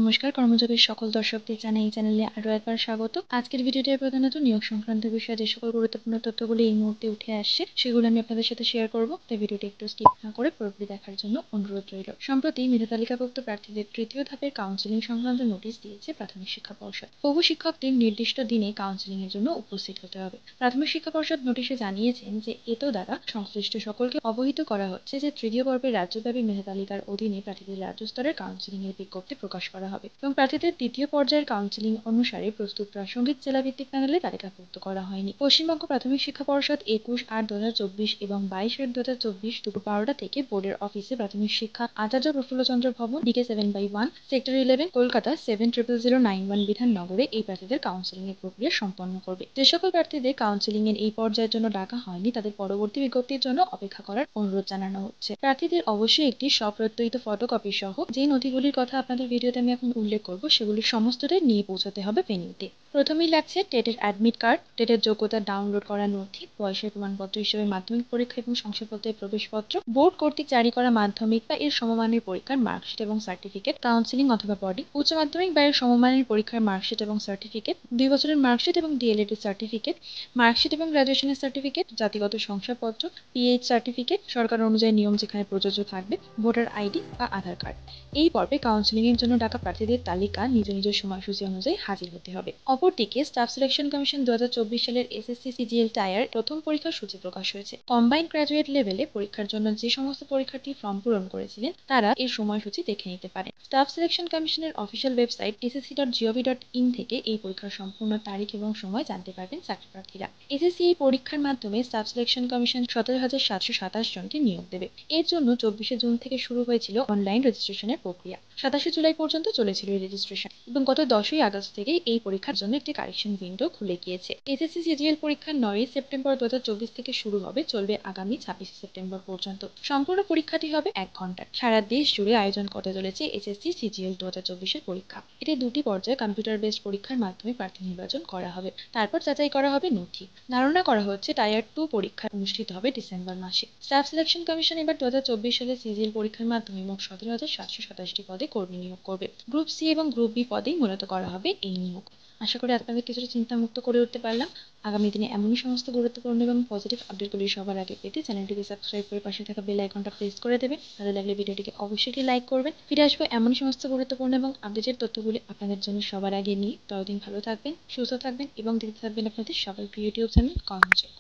নমস্কার কর্মযোগের সকল দর্শকদের জানাই এই চ্যানেলে আরও একবার স্বাগত। আজকের ভিডিওটি প্রধানত নিয়োগ সংক্রান্ত বিষয়ে যে সকল গুরুত্বপূর্ণ তথ্যগুলি এই মুহূর্তে উঠে আসছে সেগুলো আমি আপনাদের সাথে শেয়ার করব, তাই ভিডিওটি একটু স্কিপ না করে পুরোপুরি দেখার জন্য অনুরোধ রইল। সম্প্রতি মেধা তালিকাভুক্ত প্রার্থীদের তৃতীয় ধাপের কাউন্সিলিং সংক্রান্ত নোটিশ দিয়েছে প্রাথমিক শিক্ষা পর্ষদ। বহু শিক্ষকদের নির্দিষ্ট দিনে কাউন্সিলিং এর জন্য উপস্থিত হতে হবে। প্রাথমিক শিক্ষা পর্ষদ নোটিশে জানিয়েছেন যে এত দ্বারা সংশ্লিষ্ট সকলকে অবহিত করা হচ্ছে যে তৃতীয় পর্বের রাজ্যব্যাপী মেধা তালিকার অধীনে প্রার্থীদের রাজ্য স্তরের কাউন্সিলিং এর বিজ্ঞপ্তি প্রকাশ করা হবে এবং প্রার্থীদের দ্বিতীয় পর্যায়ের কাউন্সিলিং অনুসারে প্রস্তুত প্রাসঙ্গিক জেলাভিত্তিক প্যানেলে তালিকাভুক্ত করা হয়নি। পশ্চিমবঙ্গ প্রাথমিক শিক্ষা পর্ষদ 21/8/2024 এবং 22/8/2024 দুপুর 12টা থেকে বোর্ডের অফিসে প্রাথমিক শিক্ষা আচার্য প্রফুল্লচন্দ্র ভবন, DK 7/1, সেক্টর 11, কলকাতা 700091 বিধাননগরে এই প্রার্থীদের কাউন্সিলিং এর প্রক্রিয়া সম্পন্ন করবে। যে সকল প্রার্থীদের কাউন্সিলিং এর এই পর্যায়ের জন্য ডাকা হয়নি তাদের পরবর্তী বিজ্ঞপ্তির জন্য অপেক্ষা করার অনুরোধ জানানো হচ্ছে। প্রার্থীদের অবশ্যই একটি স্বপ্রত্যয়িত ফটোকপি সহ যে নথিগুলির কথা আপনাদের ভিডিওতে আমি এখন উল্লেখ করব সেগুলি সমস্তটাই নিয়ে পৌঁছাতে হবে ভেন্যুতে। প্রথমেই লাগছে টেটের অ্যাডমিট কার্ড, টেটের যোগ্যতা ডাউনলোড করা নথি, বয়সের প্রমাণপত্র হিসেবে মাধ্যমিক পরীক্ষা এবং শংসাপত্রের প্রবেশপত্র, বোর্ড কর্তৃক জারি করা মাধ্যমিক বা এর সমমানের পরীক্ষার মার্কশিট এবং সার্টিফিকেট, কাউন্সিলিং অথবা বডি, উচ্চ মাধ্যমিক বা এর সমমানের পরীক্ষার মার্কশিট এবং সার্টিফিকেট, 2 বছরের মার্কশিট এবং DLED এর সার্টিফিকেট, মার্কশিট এবং গ্র্যাজুয়েশনের সার্টিফিকেট, জাতিগত শংসাপত্র, PH সার্টিফিকেট, সরকার অনুযায়ী নিয়ম যেখানে প্রযোজ্য থাকবে, ভোটার আইডি বা আধার কার্ড। এই পর্বে কাউন্সিলিং এর জন্য ডাকা প্রার্থীদের তালিকা নিজ নিজ সময়সূচি অনুযায়ী হাজির হতে হবে। অপরদিকে স্টাফ সিলেকশন কমিশন 2024 সালের SSC CGL টায়ার প্রথম পরীক্ষার সূচি প্রকাশ হয়েছে। কম্বাইন্ড গ্র্যাজুয়েট লেভেলে পরীক্ষার জন্য যে সমস্ত পরীক্ষার্থী ফর্ম পূরণ করেছিলেন তারা এর সময়সূচি দেখে নিতে পারেন। স্টাফ সিলেকশন কমিশনের অফিসিয়াল ওয়েবসাইট ssc.gov.in থেকে এই পরীক্ষার সম্পূর্ণ তারিখ এবং সময় জানতে পারবেন চাকরি প্রার্থীরা। SSC এই পরীক্ষার মাধ্যমে স্টাফ সিলেকশন কমিশন 17,727 জনকে নিয়োগ দেবে। এর জন্য 24শে জুন থেকে শুরু হয়েছিল অনলাইন রেজিস্ট্রেশনের প্রক্রিয়া। 27শে জুলাই পর্যন্ত চলেছিল এই রেজিস্ট্রেশন এবং গত 10ই আগস্ট থেকে এই পরীক্ষার জন্য একটি কারেকশন উইন্ডো খুলে গিয়েছে। SSC CGL পরীক্ষা 9ই সেপ্টেম্বর 2024 থেকে শুরু হবে, চলবে আগামী 26শে সেপ্টেম্বর পর্যন্ত। সম্পূর্ণ পরীক্ষাটি হবে 1 ঘন্টার। সারা দেশ জুড়ে আয়োজন করতে চলেছে SSC CGL 2024 এর পরীক্ষা। এটি দুটি পর্যায়ে কম্পিউটার বেসড পরীক্ষার মাধ্যমে প্রার্থী নির্বাচন করা হবে, তারপর যাচাই করা হবে নথি। ধারণা করা হচ্ছে টায়ার 2 পরীক্ষা অনুষ্ঠিত হবে ডিসেম্বর মাসে। স্টাফ সিলেকশন কমিশন এবার 2024 সালে CGL পরীক্ষার মাধ্যমে মোট 17,727টি পদে কর্মী নিয়োগ করবে। গ্রুপ সি এবং গ্রুপ বি পদেই মূলত করা হবে এই নিয়োগ। আশা করি আপনাদের কিছুটা চিন্তামুক্ত করে উঠতে পারলাম। আগামী দিনে এমনই সমস্ত গুরুত্বপূর্ণ এবং পজিটিভ আপডেটগুলি সবার আগে পেতে চ্যানেলটিকে সাবস্ক্রাইব করে পাশে থাকা বেল আইকনটা প্রেস করে দেবেন। ভালো লাগলে ভিডিওটিকে অবশ্যই লাইক করবেন। ফিরে আসবো এমনই সমস্ত গুরুত্বপূর্ণ এবং আপডেটের তথ্যগুলি আপনাদের জন্য সবার আগে নিয়ে। ততদিন ভালো থাকবেন, সুস্থ থাকবেন এবং দেখতে থাকবেন আপনাদের সবার প্রিয় ইউটিউব চ্যানেল কর্মযোগ।